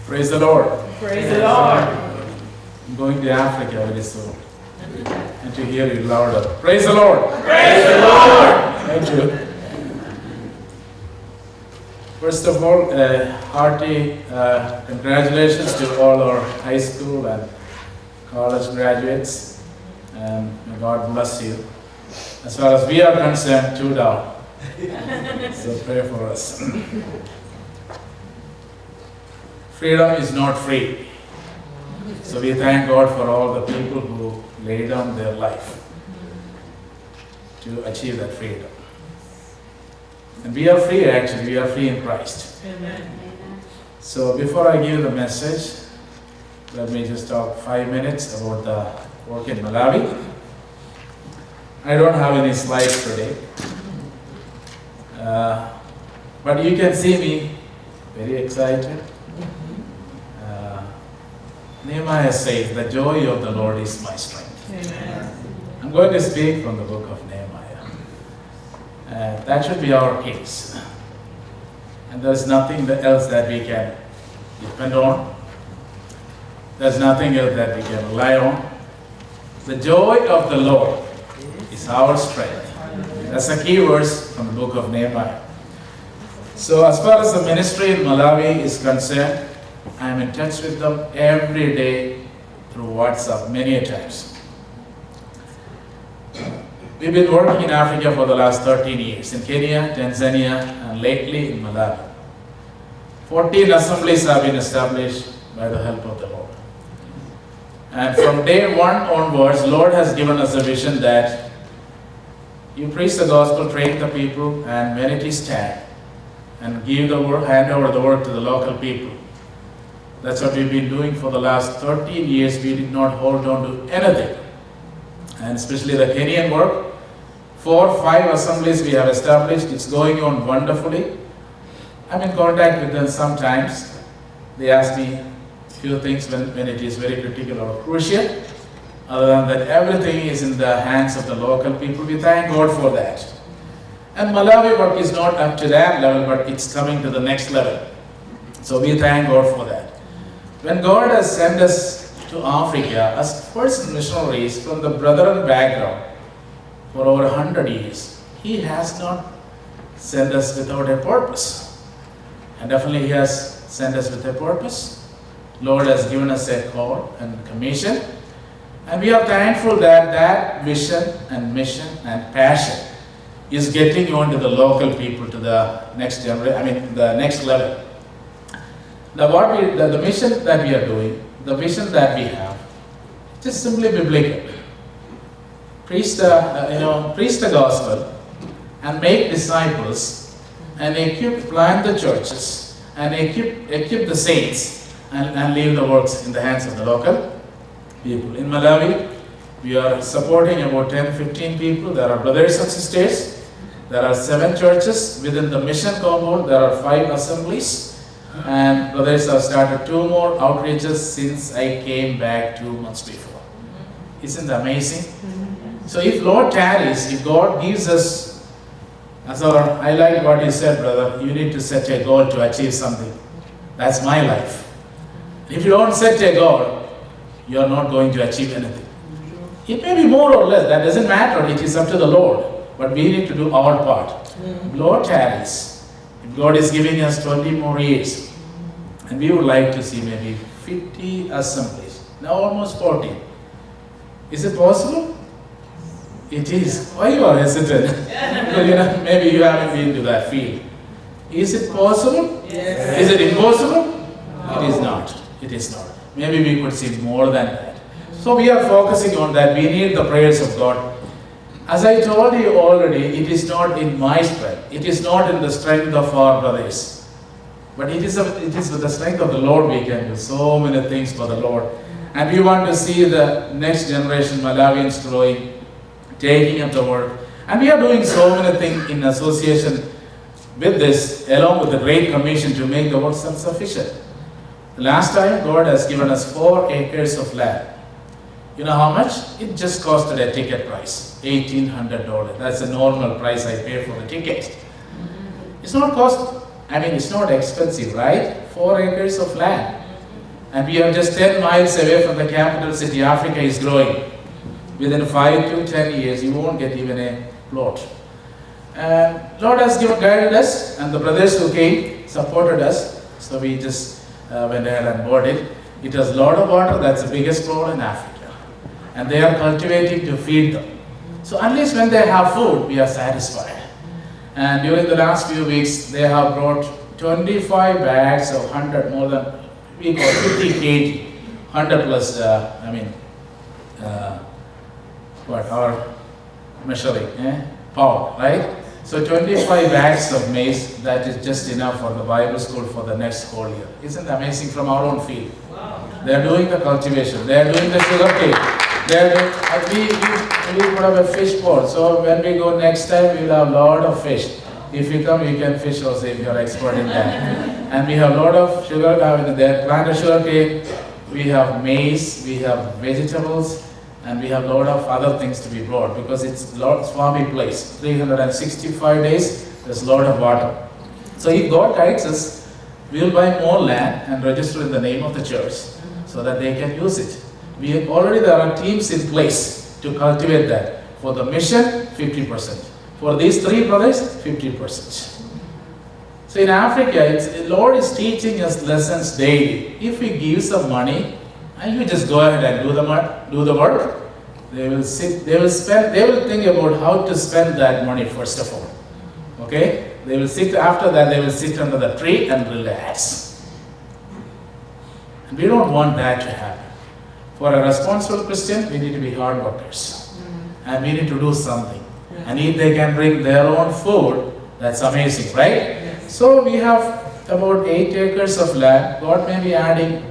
Praise the Lord. Praise the Lord. I'm going to Africa very soon. And to hear you louder. Praise the Lord. Praise the Lord. Thank you. First of all, hearty congratulations to all our high school and college graduates. And may God bless you. As far as we are concerned, 2 down. So pray for us. Freedom is not free. So we thank God for all the people who laid down their life to achieve that freedom. And we are free actually, we are free in Christ. Amen. So before I give the message, let me just talk 5 minutes about the work in Malawi. I don't have any slides today. But you can see me very excited. Nehemiah says, the joy of the Lord is my strength. Amen. I'm going to speak from the book of Nehemiah. That should be our case. And there's nothing else that we can depend on. There's nothing else that we can rely on. The joy of the Lord is our strength. That's a key verse from the book of Nehemiah. So as far as the ministry in Malawi is concerned, I am in touch with them every day through WhatsApp many a times. We've been working in Africa for the last 13 years, in Kenya, Tanzania, and lately in Malawi. 14 assemblies have been established by the help of the Lord. And from day one onwards, Lord has given us a vision that you preach the gospel, train the people, and when it is time, and give the work, hand over the work to the local people. That's what we've been doing for the last 13 years. We did not hold on to anything. And especially the Kenyan work, 4 or 5 assemblies we have established. It's going on wonderfully. I'm in contact with them sometimes. They ask me a few things when it is very critical or crucial. Other than that, everything is in the hands of the local people. We thank God for that. And Malawi work is not up to that level, but it's coming to the next level. So we thank God for that. When God has sent us to Africa as first missionaries from the brethren background for over 100 years, He has not sent us without a purpose. And definitely He has sent us with a purpose. Lord has given us a call and commission. And we are thankful that that vision and mission and passion is getting on to the local people, to the next generation, the next level. The mission that we are doing, the vision that we have, just simply biblical. Preach the gospel and make disciples and plant the churches and equip the saints and leave the works in the hands of the local people. In Malawi, we are supporting about 10-15 people. There are brothers and sisters. There are 7 churches within the mission compound. There are 5 assemblies. And brothers have started 2 more outreaches since I came back 2 months before. Isn't that amazing? So if Lord tarries, if God gives us, I like what you said, brother, you need to set a goal to achieve something. That's my life. If you don't set a goal, you are not going to achieve anything. It may be more or less, that doesn't matter, it is up to the Lord. But we need to do our part. Lord tarries. If God is giving us 20 more years, and we would like to see maybe 50 assemblies, now almost 40. Is it possible? It is. Why you are hesitant? Because maybe you haven't been to that field. Is it possible? Yes. Is it impossible? No. It is not. It is not. Maybe we could see more than that. So we are focusing on that. We need the prayers of God. As I told you already, it is not in my strength. It is not in the strength of our brothers. But it is with the strength of the Lord we can do so many things for the Lord. And we want to see the next generation Malawians growing, taking up the work. And we are doing so many things in association with this, along with the Great Commission to make the work self-sufficient. The last time, God has given us 4 acres of land You know how much? It just costed a ticket price, $1,800. That's the normal price I pay for the ticket. It's not it's not expensive, right? 4 acres of land. And we are just 10 miles away from the capital city. Africa is growing. Within 5 to 10 years, you won't get even a plot. And Lord has guided us, and the brothers who came supported us. So we just went ahead and bought it. It has a lot of water. That's the biggest problem in Africa. And they are cultivating to feed them. So at least when they have food, we are satisfied. And during the last few weeks, they have brought 25 bags of 100, more than, we call 50 kg, 100 plus, our measuring, pound, right? So 25 bags of maize, that is just enough for the Bible school for the next whole year. Isn't it amazing, from our own field? Wow. They are doing the cultivation, they are doing the sugar cane. We put up a fish pond, so when we go next time, we will have a lot of fish. If you come, you can fish also if you are expert in that. And we have a lot of sugar, they planted sugar cane, we have maize, we have vegetables, and we have a lot of other things to be brought because it's a lot swampy place. 365 days, there's a lot of water. So if God guides us, we will buy more land and register in the name of the church so that they can use it. There are teams in place to cultivate that. For the mission, 50%. For these 3 brothers, 50%. So in Africa, the Lord is teaching us lessons daily. If we give some money, and you just go ahead and do the work, they will think about how to spend that money first of all. Okay? After that, they will sit under the tree and relax. And we don't want that to happen. For a responsible Christian, we need to be hard workers. And we need to do something. And if they can bring their own food, that's amazing, right? Yes. So we have about 8 acres of land. God may be adding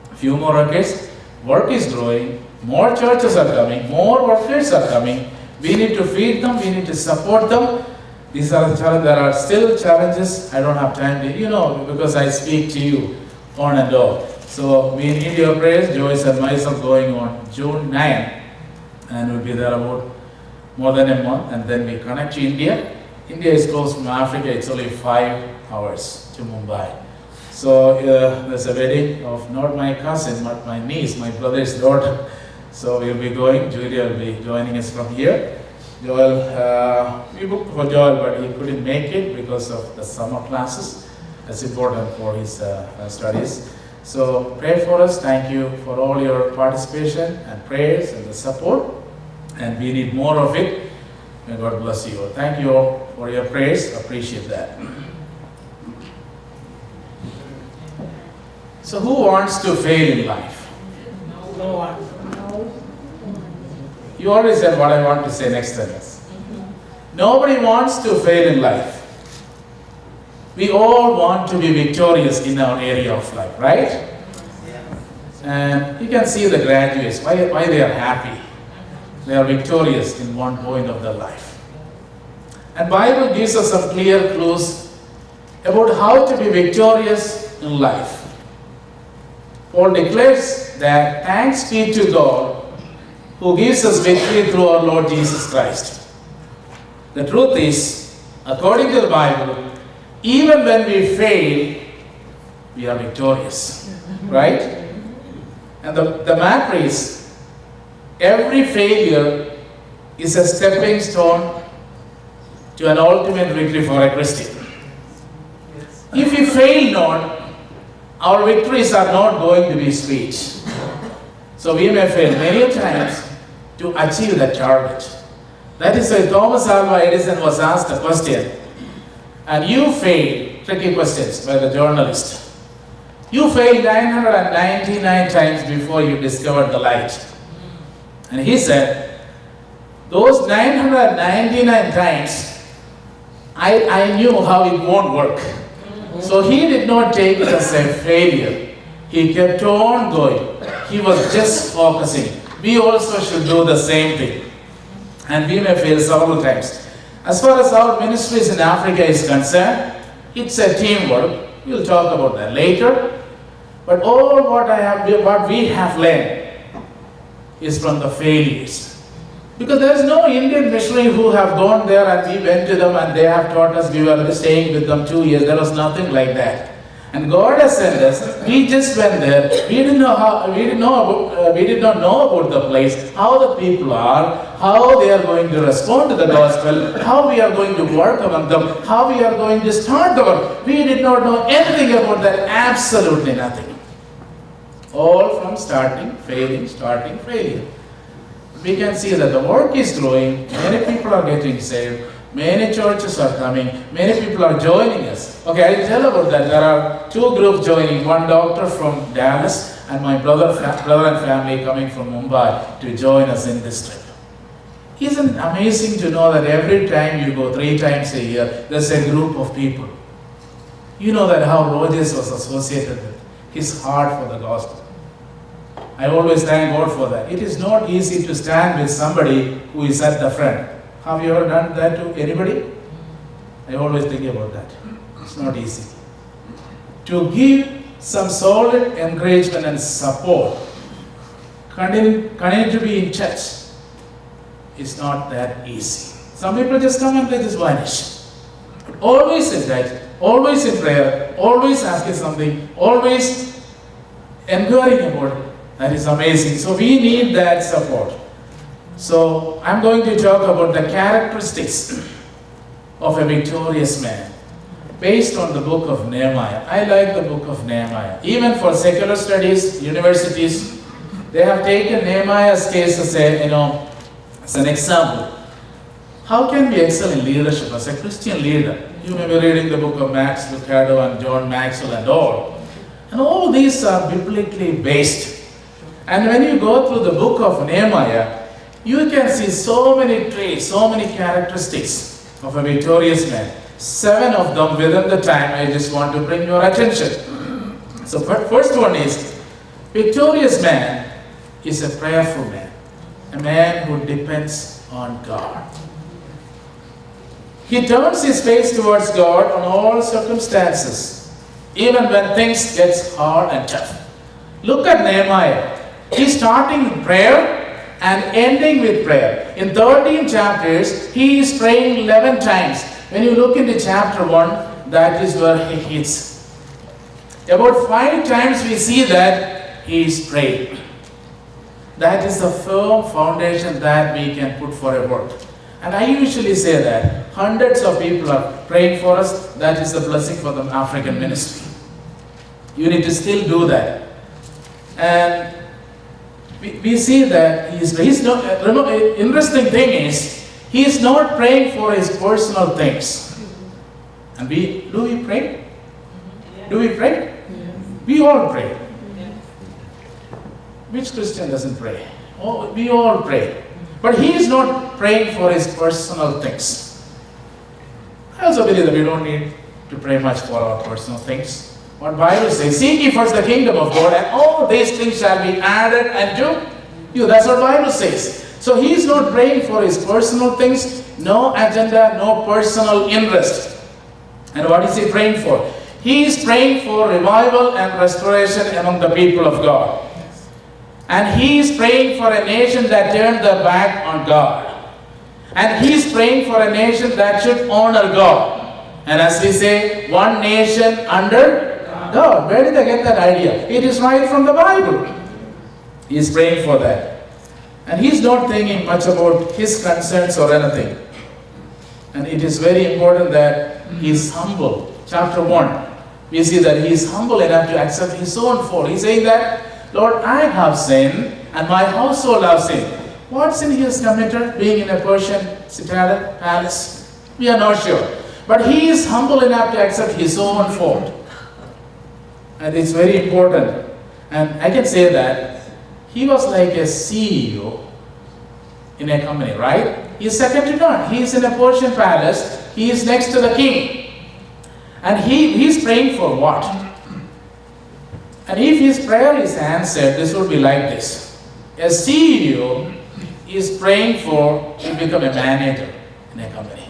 a few more acres. Work is growing. More churches are coming. More workers are coming. We need to feed them. We need to support them. These are the challenges. There are still challenges. I don't have time to, because I speak to you on and off. So we need your prayers. Joyce and myself going on June 9, and we'll be there about more than a month, and then we connect to India. India is close from Africa. It's only 5 hours to Mumbai. So there's a wedding of not my cousin, but my niece, my brother's daughter. So we'll be going. Julia will be joining us from here. Joel, we booked for Joel, but he couldn't make it because of the summer classes. That's important for his studies. So pray for us. Thank you for all your participation and prayers and the support. And we need more of it. May God bless you all. Thank you all for your prayers. Appreciate that. So who wants to fail in life? No one. You already said what I want to say next sentence. Nobody wants to fail in life. We all want to be victorious in our area of life, right? And you can see the graduates, why they are happy. They are victorious in one point of their life. And Bible gives us some clear clues about how to be victorious in life. Paul declares that thanks be to God who gives us victory through our Lord Jesus Christ. The truth is, according to the Bible, even when we fail, we are victorious, right? And the matter is, every failure is a stepping stone to an ultimate victory for a Christian. If we fail not, our victories are not going to be sweet. So we may fail many times to achieve that target. That is why Thomas Alva Edison was asked a question. And you failed, tricky questions by the journalist. You failed 999 times before you discovered the light. And he said, those 999 times, I knew how it won't work. So he did not take it as a failure. He kept on going. He was just focusing. We also should do the same thing. And we may fail several times. As far as our ministries in Africa is concerned, it's a teamwork. We'll talk about that later. But all what we have learned is from the failures. Because there is no Indian missionary who have gone there and we went to them and they have taught us, we were staying with them 2 years. There was nothing like that. And God has sent us. We just went there. We did not know about the place, how the people are, how they are going to respond to the gospel, how we are going to work among them, how we are going to start the work. We did not know anything about that. Absolutely nothing. All from starting, failing, starting, failure. We can see that the work is growing, many people are getting saved, many churches are coming, many people are joining us. Okay, I'll tell about that. There are 2 groups joining, one doctor from Dallas and my brother and family coming from Mumbai to join us in this trip. Isn't it amazing to know that every time you go 3 times a year, there's a group of people. You know that how Rogers was associated with his heart for the gospel. I always thank God for that. It is not easy to stand with somebody who is at the front. Have you ever done that to anybody? I always think about that. It's not easy. To give some solid encouragement and support, continue to be in church, is not that easy. Some people just come and they just vanish. But always in church, always in prayer, always asking something, always enquiring about it. That is amazing. So we need that support. So I'm going to talk about the characteristics of a victorious man based on the book of Nehemiah. I like the book of Nehemiah. Even for secular studies, universities, they have taken Nehemiah's case as an example. How can we excel in leadership as a Christian leader? You may be reading the book of Max Lucado and John Maxwell and all. And all these are biblically based. And when you go through the book of Nehemiah, you can see so many traits, so many characteristics of a victorious man. 7 of them within the time I just want to bring your attention. So first one is, victorious man is a prayerful man, a man who depends on God. He turns his face towards God on all circumstances, even when things get hard and tough. Look at Nehemiah. He's starting with prayer and ending with prayer. In 13 chapters, he is praying 11 times. When you look into chapter 1, that is where he hits. About 5 times we see that he is praying. That is the firm foundation that we can put for a work. And I usually say that hundreds of people are praying for us. That is a blessing for the African ministry. You need to still do that. And we see that he's not, interesting thing is, he is not praying for his personal things. And do we pray? Yeah. Do we pray? Yeah. We all pray. Yeah. Which Christian doesn't pray? Oh, we all pray. But he is not praying for his personal things. I also believe that we don't need to pray much for our personal things. What Bible says, seek ye first the kingdom of God, and all these things shall be added unto you. That's what Bible says. So he is not praying for his personal things, no agenda, no personal interest. And what is he praying for? He is praying for revival and restoration among the people of God. And he is praying for a nation that turned their back on God. And he is praying for a nation that should honor God. And as we say, one nation under God. Where did they get that idea? It is right from the Bible. He is praying for that. And he is not thinking much about his concerns or anything. And it is very important that he is humble. Chapter 1, we see that he is humble enough to accept his own fault. He is saying that, Lord, I have sinned and my household have sinned. What sin he has committed, being in a Persian citadel, palace? We are not sure. But he is humble enough to accept his own fault. And it's very important. And I can say that he was like a CEO in a company, right? He is second to none. He is in a Persian palace. He is next to the king. And he is praying for what? And if his prayer is answered, this would be like this. A CEO is praying to become a manager in a company.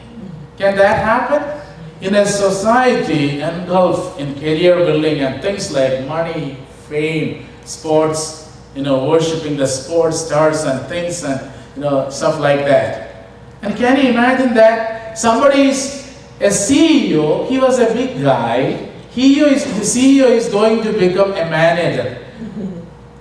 Can that happen? In a society engulfed in career building and things like money, fame, sports, worshipping the sports stars and things and, stuff like that. And can you imagine that somebody is a CEO, he was a big guy, the CEO is going to become a manager.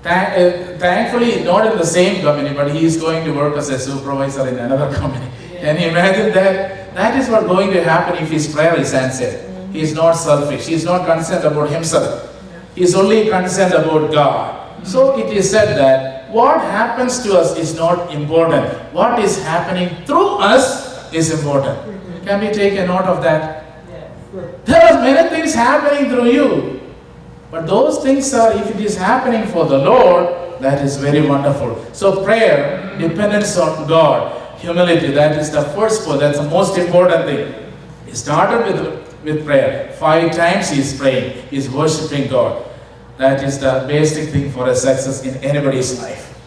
Thankfully, not in the same company, but he is going to work as a supervisor in another company. Can you imagine that? That is what's going to happen if his prayer is answered. He is not selfish. He is not concerned about himself. He is only concerned about God. So it is said that what happens to us is not important. What is happening through us is important. Can we take a note of that? There are many things happening through you. But those things are, if it is happening for the Lord, that is very wonderful. So prayer, dependence on God, humility, that is the first point, that's the most important thing. He started with prayer. 5 times he is praying, he is worshipping God. That is the basic thing for a success in anybody's life.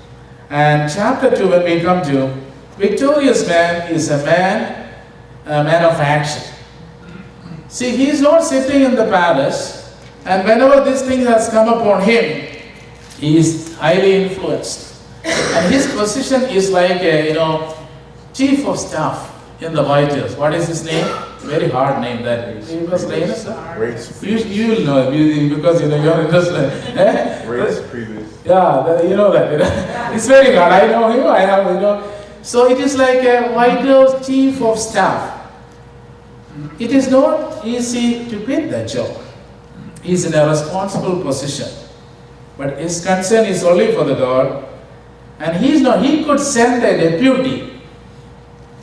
And chapter 2, when we come to, victorious man is a man of action. See, he is not sitting in the palace, and whenever this thing has come upon him, he is highly influenced. And his position is like a, chief of staff in the White House. What is his name? Very hard name that. He was You will know because you're interested. Race previous. Yeah, you know that. It's very hard. I know him. I have. So it is like a White House chief of staff. It is not easy to quit that job. He is in a responsible position, but his concern is only for the God, and he could send a deputy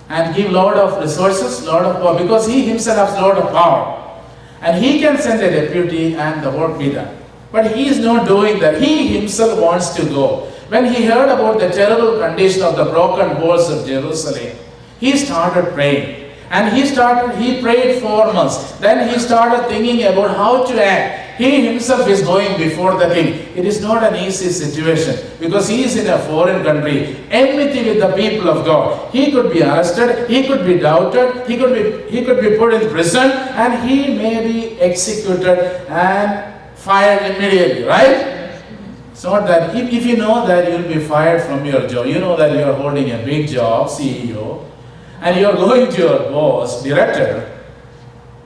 and give lot of resources, lot of power, because he himself has lot of power, and he can send a deputy and the work be done. But he is not doing that. He himself wants to go. When he heard about the terrible condition of the broken walls of Jerusalem, he started praying. And he prayed 4 months. Then he started thinking about how to act. He himself is going before the king. It is not an easy situation because he is in a foreign country, enmity with the people of God. He could be arrested, he could be doubted, he could be put in prison, and he may be executed and fired immediately, right? It's not that, if you know that you'll be fired from your job, you know that you are holding a big job, CEO, and you are going to your boss, director,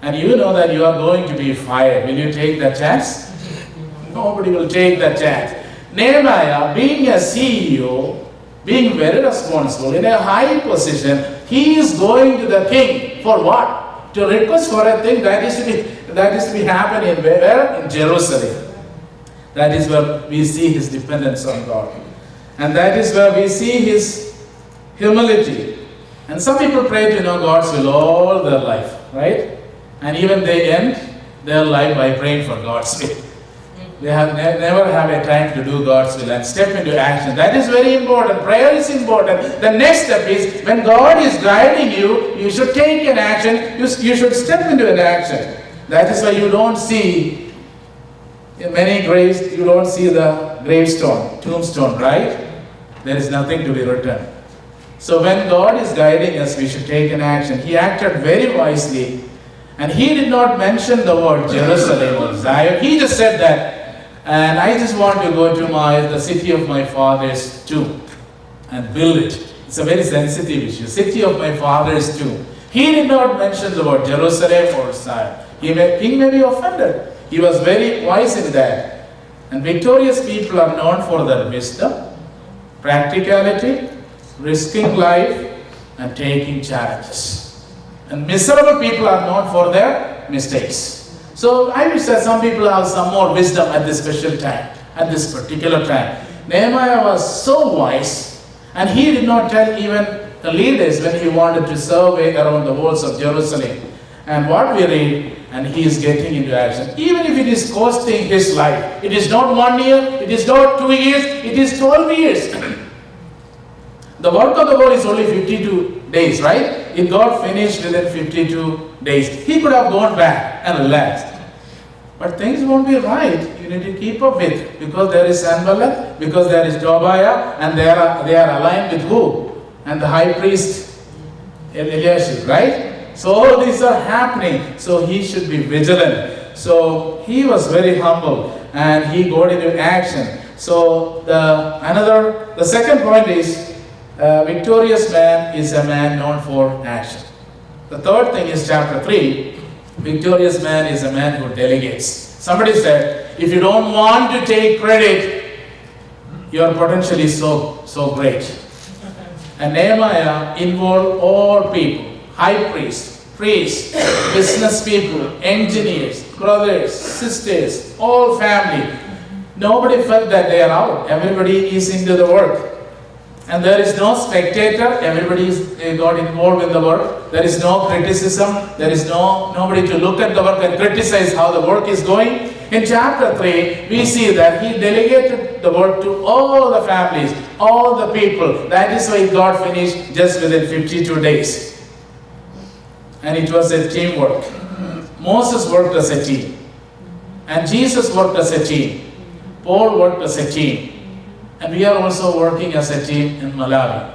and you know that you are going to be fired. Will you take that chance? Nobody will take that chance. Nehemiah, being a CEO, being very responsible, in a high position, he is going to the king for what? To request for a thing that is to be happening where? In Jerusalem. That is where we see his dependence on God. And that is where we see his humility. And some people pray to know God's will all their life, right? And even they end their life by praying for God's will. They have never have a time to do God's will and step into action. That is very important. Prayer is important. The next step is when God is guiding you, you should take an action. You should step into an action. That is why you don't see in many graves, you don't see the gravestone, tombstone, right? There is nothing to be written. So when God is guiding us, we should take an action. He acted very wisely, and he did not mention the word Jerusalem or Zion. He just said that, and I just want to go to the city of my father's tomb and build it. It's a very sensitive issue. City of my father's tomb. He did not mention the word Jerusalem or Zion. He may be offended. He was very wise in that. And victorious people are known for their wisdom, practicality, risking life, and taking challenges. And miserable people are known for their mistakes. So I wish that some people have some more wisdom at this special time, at this particular time. Nehemiah was so wise, and he did not tell even the leaders when he wanted to survey around the walls of Jerusalem. And what we read, and he is getting into action. Even if it is costing his life. It is not 1 year, it is not 2 years, it is 12 years. The work of the Lord is only 52 days, right? It got finished within 52 days. He could have gone back and relaxed. But things won't be right. You need to keep up with, because there is Sanballat, because there is Tobiah, and they are aligned with who? And the high priest Eliashib, right? So all these are happening. So he should be vigilant. So he was very humble and he got into action. So the second point is victorious man is a man known for action. The third thing is chapter 3. Victorious man is a man who delegates. Somebody said, if you don't want to take credit, your potential is so great. And Nehemiah involved all people, high priests, business people, engineers, brothers, sisters, all family. Nobody felt that they are out. Everybody is into the work. And there is no spectator. Everybody got involved in the work. There is no criticism. There is nobody to look at the work and criticize how the work is going. In chapter 3, we see that he delegated the work to all the families, all the people. That is why God finished just within 52 days. And it was a teamwork. Moses worked as a team. And Jesus worked as a team. Paul worked as a team. And we are also working as a team in Malawi.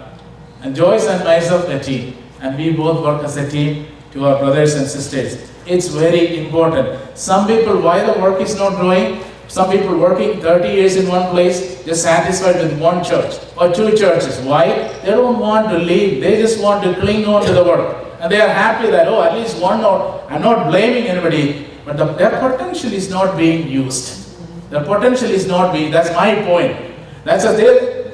And Joyce and myself a team. And we both work as a team to our brothers and sisters. It's very important. Some people, why the work is not growing? Some people working 30 years in one place, just satisfied with one church or two churches. Why? They don't want to leave. They just want to cling on to the work. And they are happy that, at least one or, I'm not blaming anybody, but their potential is not being used. Their potential is not being, that's my point. That's a,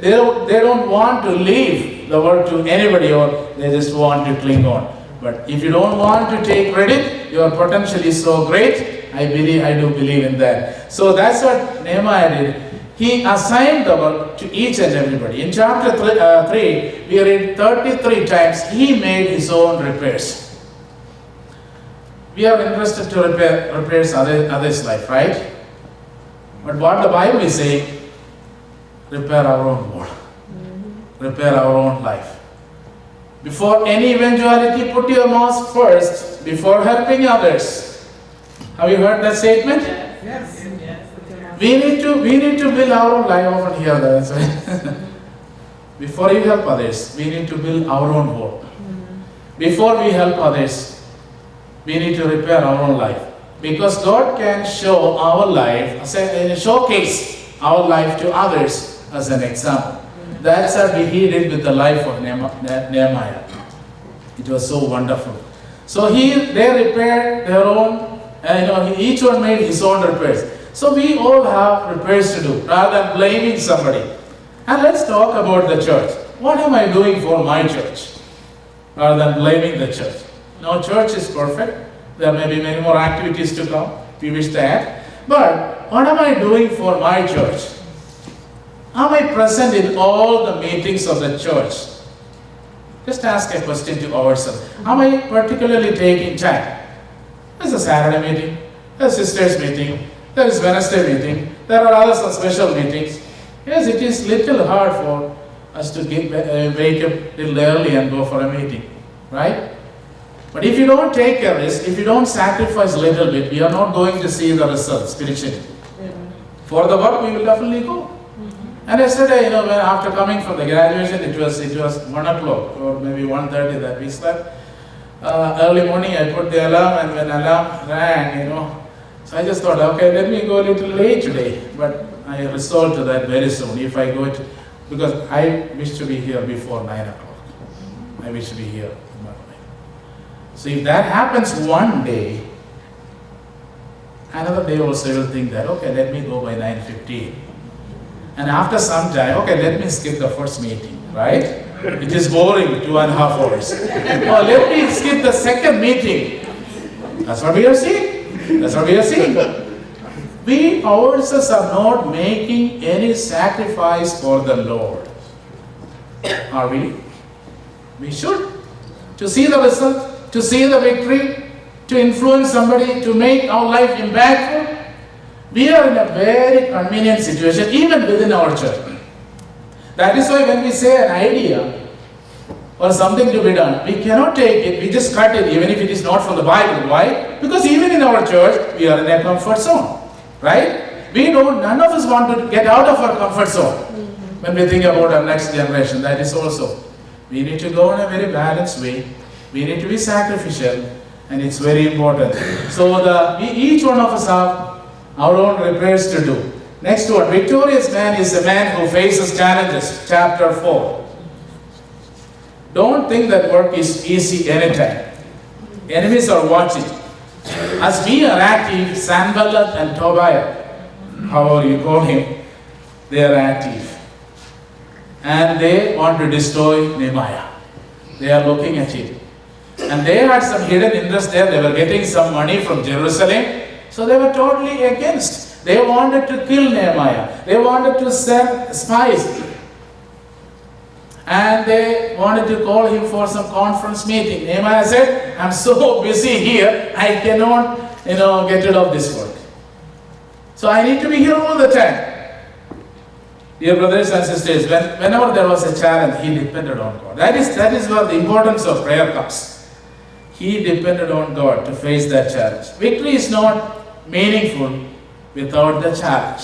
they don't want to leave the work to anybody, or they just want to cling on. But if you don't want to take credit, your potential is so great. I do believe in that. So that's what Nehemiah did. He assigned the work to each and everybody. In chapter 3, we read 33 times he made his own repairs. We are interested to repairs others' life, right? But what the Bible is saying, repair our own world, repair our own life. Before any eventuality, put your mouth first before helping others. Have you heard that statement? Yes. We need to build our own life. I often hear that. Right? Before you help others, we need to build our own world. Before we help others, we need to repair our own life. Because God can show our life, showcase our life to others as an example. That's what he did with the life of Nehemiah. It was so wonderful. So they repaired their own, each one made his own repairs. So we all have repairs to do, rather than blaming somebody. And let's talk about the church. What am I doing for my church? Rather than blaming the church. No church is perfect. There may be many more activities to come, we wish to add. But what am I doing for my church? Am I present in all the meetings of the church? Just ask a question to ourselves. Am I particularly taking time? There's a Saturday meeting, there's a sisters meeting, there is Wednesday meeting, there are other special meetings. Yes, it is little hard for us to wake up little early and go for a meeting, right? But if you don't take a risk, if you don't sacrifice a little bit, we are not going to see the results spiritually. For the work, we will definitely go. And yesterday, when after coming from the graduation, it was 1 o'clock or maybe 1:30 that we slept. Early morning, I put the alarm, and when alarm rang, so I just thought, okay, let me go a little late today. But I resolved to that very soon. If I go because I wish to be here before 9 o'clock. I wish to be here. So if that happens one day, another day also you will think that, okay, let me go by 9:15. And after some time, okay, let me skip the first meeting, right? It is boring, 2.5 hours. Oh, let me skip the second meeting. That's what we are seeing. That's what we are seeing. We ourselves are not making any sacrifice for the Lord. Are we? We should. To see the result, to see the victory, to influence somebody, to make our life impactful. We are in a very convenient situation, even within our church. That is why when we say an idea or something to be done, we cannot take it, we just cut it, even if it is not from the Bible. Why? Because even in our church, we are in a comfort zone, right? None of us want to get out of our comfort zone. When we think about our next generation, that is also, we need to go in a very balanced way. We need to be sacrificial, and it's very important. So each one of us have our own repairs to do. Next one, victorious man is a man who faces challenges. Chapter 4. Don't think that work is easy anytime. Enemies are watching. As we are active, Sanballat and Tobiah, however you call him, they are active. And they want to destroy Nehemiah. They are looking at him. And they had some hidden interest there. They were getting some money from Jerusalem. So they were totally against. They wanted to kill Nehemiah. They wanted to send spies. And they wanted to call him for some conference meeting. Nehemiah said, I'm so busy here, I cannot, get rid of this work. So I need to be here all the time. Dear brothers and sisters, whenever there was a challenge, he depended on God. That is where the importance of prayer comes. He depended on God to face that challenge. Victory is not meaningful without the challenge.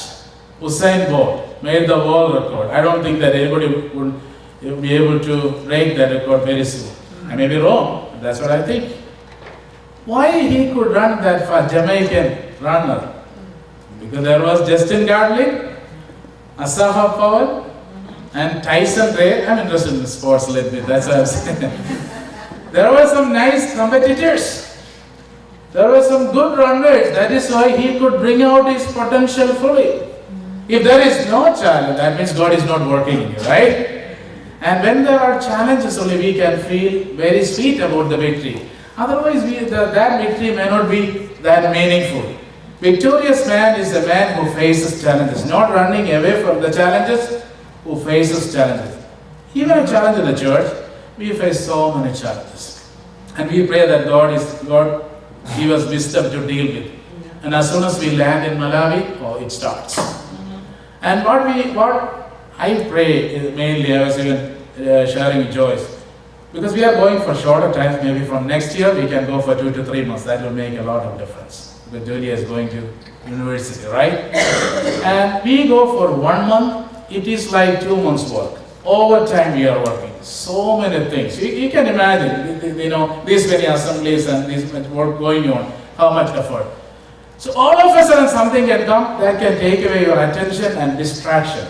Usain Bolt made the world record. I don't think that anybody would be able to break that record very soon. I may be wrong, but that's what I think. Why he could run that fast, Jamaican runner? Because there was Justin Gatlin, Asafa Powell, and Tyson Ray. I'm interested in sports a little bit, that's what I'm saying. There were some nice competitors. There were some good runners. That is why he could bring out his potential fully. If there is no challenge, that means God is not working in you, right? And when there are challenges, only we can feel very sweet about the victory. Otherwise, that victory may not be that meaningful. Victorious man is a man who faces challenges, not running away from the challenges, who faces challenges. Even a challenge in the church, we face so many challenges. And we pray that God give us wisdom to deal with. And as soon as we land in Malawi, it starts. And what I pray mainly, I was even sharing with Joyce, because we are going for shorter times, maybe from next year we can go for 2 to 3 months. That will make a lot of difference. Because Julia is going to university, right? And we go for 1 month, it is like 2 months work. Overtime we are working. So many things. You can imagine, these many assemblies and this much work going on, how much effort. So all of a sudden something can come that can take away your attention and distraction.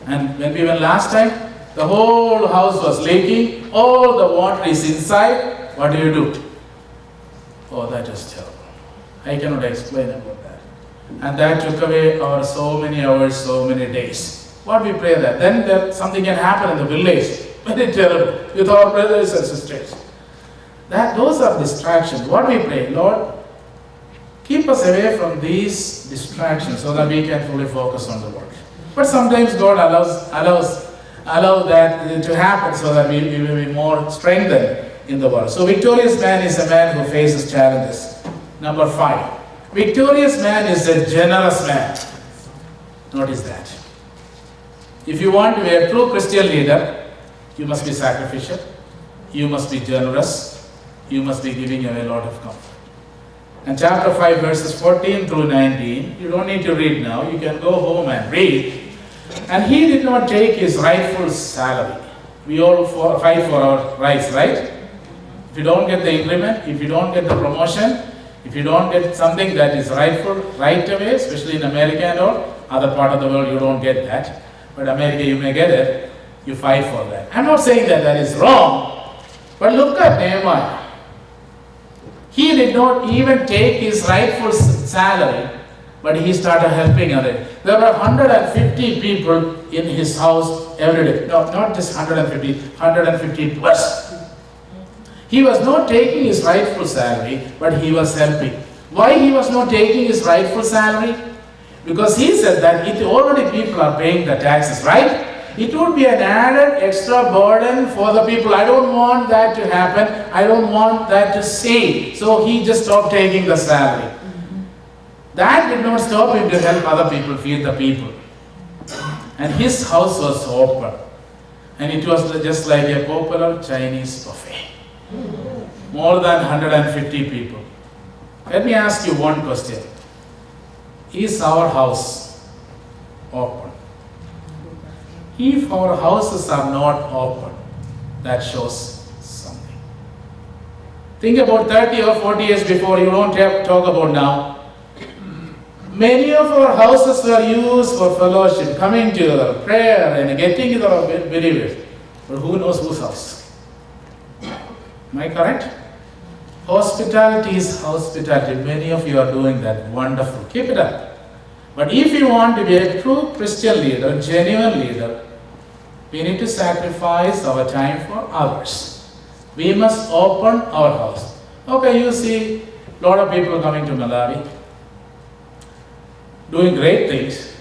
And when we went last time, the whole house was leaking, all the water is inside. What do? Oh, that is terrible. I cannot explain about that. And that took away our so many hours, so many days. What we pray that? Then something can happen in the village. Very terrible. With our brothers and sisters. Those are distractions. What we pray, Lord, keep us away from these distractions so that we can fully focus on the work. But sometimes God allows that to happen so that we will be more strengthened in the work. So victorious man is a man who faces challenges. Number 5. Victorious man is a generous man. Notice that. If you want to be a true Christian leader, you must be sacrificial, you must be generous, you must be giving away a lot of comfort. And chapter 5 verses 14 through 19, you don't need to read now, you can go home and read. And he did not take his rightful salary. We all fight for our rights, right? If you don't get the increment, if you don't get the promotion, if you don't get something that is rightful right away, especially in America and all, other part of the world you don't get that. But America you may get it, you fight for that. I'm not saying that is wrong, but look at Nehemiah. He did not even take his rightful salary, but he started helping others. There were 150 people in his house every day. No, not just 150, 150 plus. He was not taking his rightful salary, but he was helping. Why he was not taking his rightful salary? Because he said that already people are paying the taxes, right? It would be an added extra burden for the people. I don't want that to happen. I don't want that to stay. So he just stopped taking the salary. That did not stop him to help other people, feed the people. And his house was open. And it was just like a popular Chinese buffet. More than 150 people. Let me ask you one question. Is our house open? If our houses are not open, that shows something. Think about 30 or 40 years before, you don't have to talk about now. Many of our houses were used for fellowship, coming together, prayer, and getting together of believers. But who knows whose house? Am I correct? Hospitality is hospitality. Many of you are doing that. Wonderful. Keep it up. But if you want to be a true Christian leader, genuine leader, we need to sacrifice our time for others. We must open our house. Okay, you see a lot of people coming to Malawi, doing great things.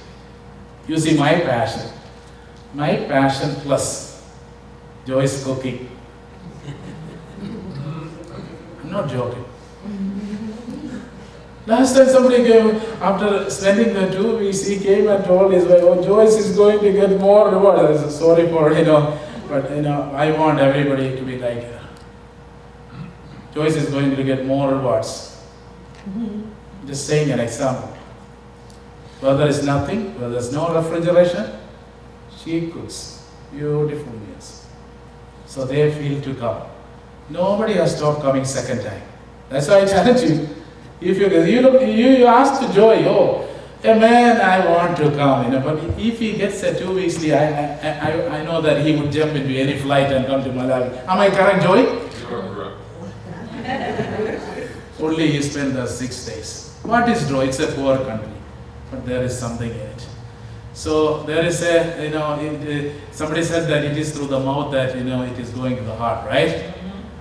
You see my passion. My passion plus Joyce cooking. I'm not joking. Last time somebody came, after spending the 2 weeks, he came and told his wife, oh, Joyce is going to get more reward. I said, sorry for, but I want everybody to be like her. Joyce is going to get more rewards. Just saying an example. Where there is nothing, where there is no refrigeration, she cooks beautiful meals. So they feel to come. Nobody has stopped coming second time. That's why I challenge you. If you ask to Joy, oh, man, I want to come, but if he gets a 2 weeks leave, I know that he would jump into any flight and come to Malawi. Am I correct, Joy? Only he spent the 6 days. What is Joy? It's a poor country, but there is something in it. So there is somebody said that it is through the mouth that, it is going to the heart, right?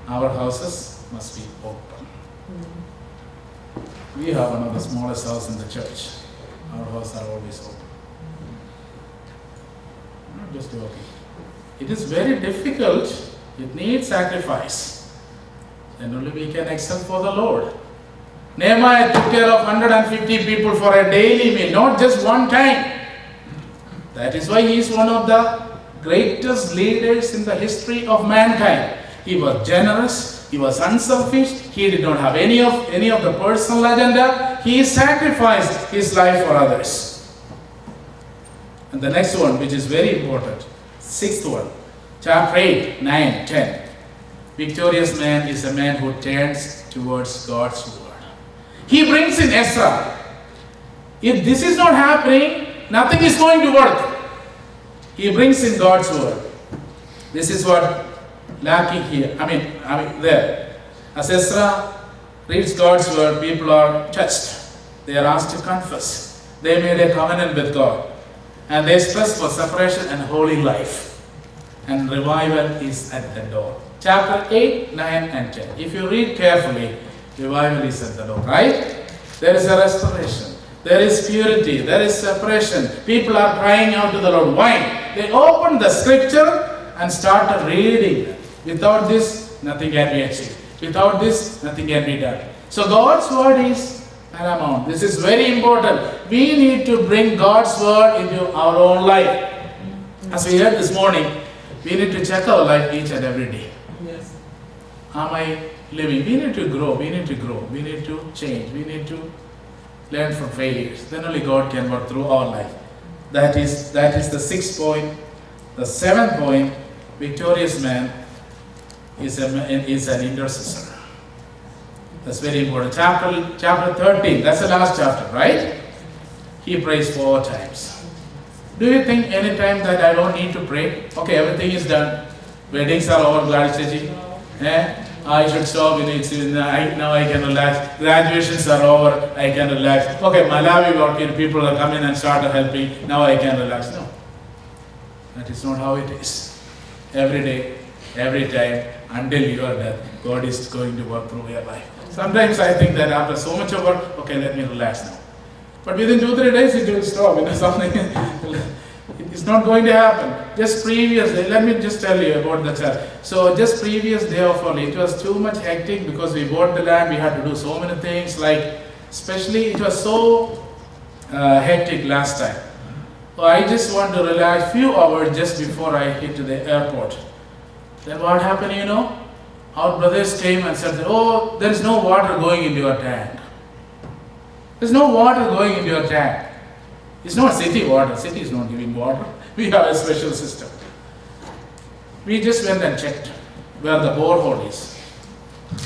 Our houses must be open. We have one of the smallest houses in the church. Our houses are always open. I'm not just joking. It is very difficult. It needs sacrifice. Then only we can excel for the Lord. Nehemiah took care of 150 people for a daily meal, not just one time. That is why he is one of the greatest leaders in the history of mankind. He was generous, he was unselfish, he did not have any of the personal agenda. He sacrificed his life for others. And the next one, which is very important, 6th one, chapter 8, 9, 10. Victorious man is a man who turns towards God's word. He brings in Ezra. If this is not happening, nothing is going to work. He brings in God's word. This is what lacking here. I mean there. As Ezra reads God's word, people are touched. They are asked to confess. They made a covenant with God. And they stress for separation and holy life. And revival is at the door. Chapter 8, 9 and 10. If you read carefully, revival is at the door, right? There is a restoration. There is purity. There is separation. People are crying out to the Lord. Why? They opened the scripture and started reading. Without this, nothing can be achieved. Without this, nothing can be done. So God's word is paramount. This is very important. We need to bring God's word into our own life. As we heard this morning, we need to check our life each and every day. Yes. Am I living? We need to grow. We need to grow. We need to change. We need to learn from failures. Then only God can work through our life. That is the 6th point. The 7th point, victorious man is an intercessor. That's very important. Chapter 13, that's the last chapter, right? He prays 4 times. Do you think any time that I don't need to pray? Okay, everything is done. Weddings are over, Gladys Chechi. I should stop. Now I can relax. Graduations are over. I can relax. Okay, Malawi working people are coming and started helping. Now I can relax. No, that is not how it is. Every day, every time, until your death, God is going to work through your life. Sometimes I think that after so much of work, okay, let me relax now. But within 2-3 days, it will stop. Something. It's not going to happen. Just previously, let me just tell you about the church. So just previous day of Holi, it was too much hectic because we bought the land, we had to do so many things, especially it was so hectic last time. So I just want to relax few hours just before I hit to the airport. Then what happened, Our brothers came and said, oh, there is no water going into your tank. There's no water going into your tank. It's not city water. City is not giving water. We have a special system. We just went and checked where the borehole is.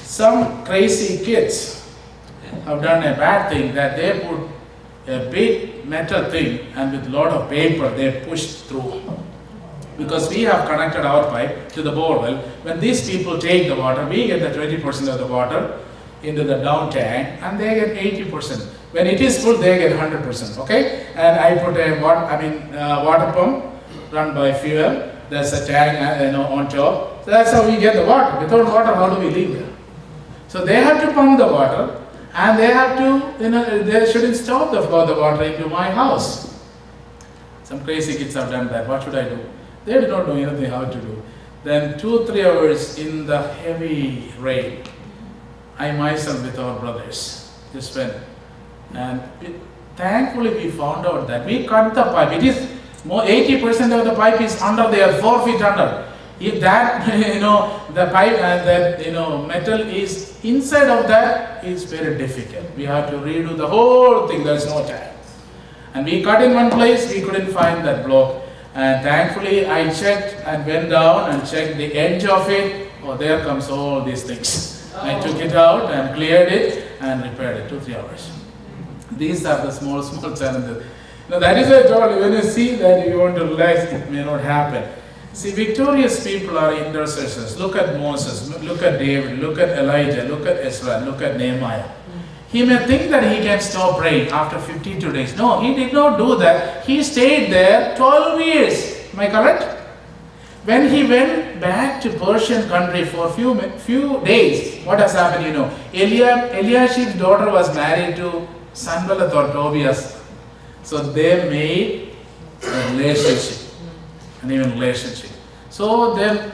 Some crazy kids have done a bad thing that they put a big metal thing, and with a lot of paper they pushed through. Because we have connected our pipe to the borewell. When these people take the water, we get the 20% of the water into the down tank, and they get 80%. When it is full, they get 100%. Okay? And I put a water pump run by fuel. There's a tank, on top. So that's how we get the water. Without water, how do we live there? So they have to pump the water, and they have to, they shouldn't stop the flow of the water into my house. Some crazy kids have done that. What should I do? They do not know anything how to do. Then 2-3 hours in the heavy rain, I myself with our brothers just went. And thankfully we found out that we cut the pipe. It is more 80% of the pipe is under there, 4 feet under. If that, the pipe and that, metal is inside of that, it's very difficult. We have to redo the whole thing, there's no time. And we cut in one place, we couldn't find that block. And thankfully I checked and went down and checked the edge of it. Oh, there comes all these things. I took it out and cleared it and repaired it, 2-3 hours. These are the small challenges. Now that is why I told you, when you see that you want to relax, it may not happen. See, victorious people are intercessors. Look at Moses, look at David, look at Elijah, look at Ezra, look at Nehemiah. He may think that he can stop praying after 52 days. No, he did not do that. He stayed there 12 years. Am I correct? When he went back to Persian country for a few days, what has happened, Eliashib's daughter was married to Sanballat or Tobias. So they made a relationship, an even relationship. So they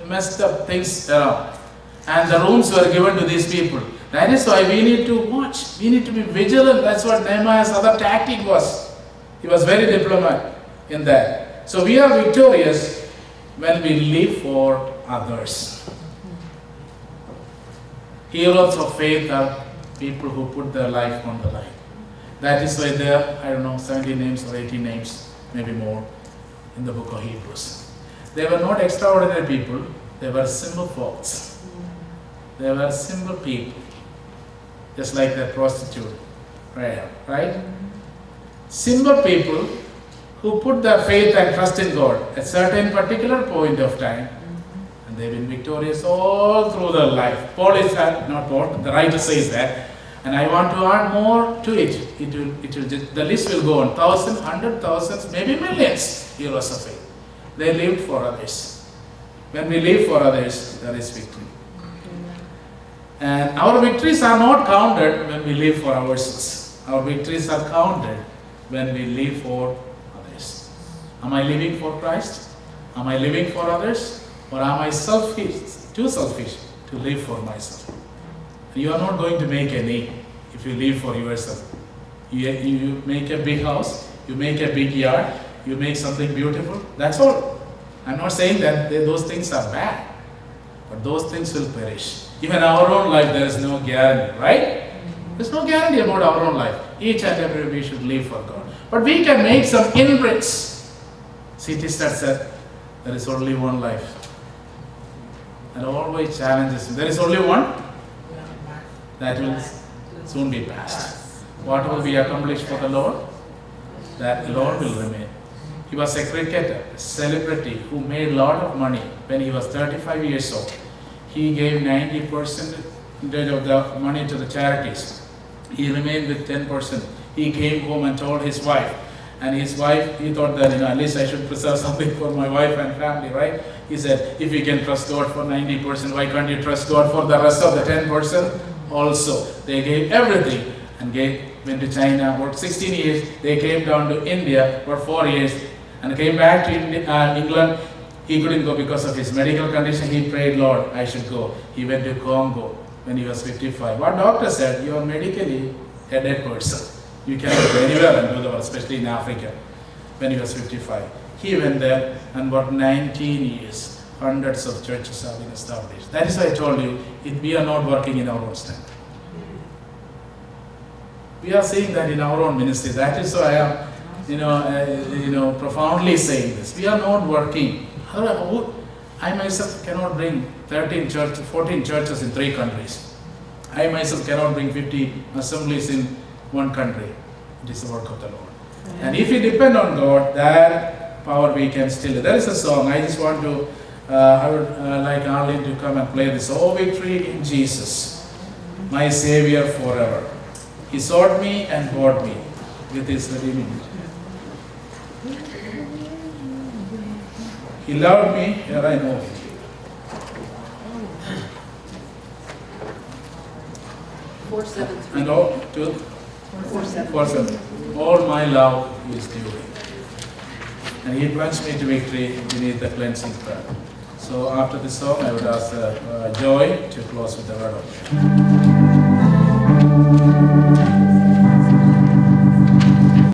messed up things around. And the rooms were given to these people. That is why we need to watch. We need to be vigilant. That's what Nehemiah's other tactic was. He was very diplomatic in that. So we are victorious when we live for others. Heroes of faith are people who put their life on the line. That is why there are, 70 names or 80 names, maybe more, in the book of Hebrews. They were not extraordinary people. They were simple folks. They were simple people. Just like the prostitute, right? Simple people who put their faith and trust in God at a certain particular point of time, and they've been victorious all through their life. The writer says that, and I want to add more to it. The list will go on, 1,000, 100,000, maybe millions heroes of faith. They lived for others. When we live for others, there is victory. And our victories are not counted when we live for ourselves. Our victories are counted when we live for others. Am I living for Christ? Am I living for others? Or am I too selfish to live for myself? You are not going to make a name if you live for yourself. You make a big house, you make a big yard, you make something beautiful, that's all. I'm not saying that those things are bad, but those things will perish. Even our own life, there is no guarantee, right? There's no guarantee about our own life. Each and every we should live for God. But we can make some imprints. C.T. Studd said, there is only one life. And always challenges. There is only one that will soon be past. What will be accomplished for the Lord? That the Lord will remain. He was a cricketer, a celebrity who made a lot of money when he was 35 years old. He gave 90% of the money to the charities. He remained with 10%. He came home and told his wife. And his wife, he thought that, at least I should preserve something for my wife and family, right? He said, if you can trust God for 90%, why can't you trust God for the rest of the 10% also? They gave everything and went to China, worked 16 years. They came down to India for 4 years and came back to England. He couldn't go because of his medical condition. He prayed, Lord, I should go. He went to Congo when he was 55. What doctor said, you are medically a dead person. You cannot go anywhere and do the work, especially in Africa, when he was 55. He went there and worked 19 years. Hundreds of churches have been established. That is why I told you, we are not working in our own strength. We are seeing that in our own ministry. That is why I am, profoundly saying this. We are not working. I myself cannot bring 14 churches in 3 countries. I myself cannot bring 50 assemblies in one country. It is the work of the Lord. And if you depend on God, that power we can still. There is a song. I just want to. I would like Arlene to come and play this. Oh, victory in Jesus, my Savior forever. He sought me and bought me with His redeeming. He loved me, here I know it. And all to 4:7. All my love is due. And He plunged me to victory beneath the cleansing flood. So after this song, I would ask Joy to close with the word of prayer.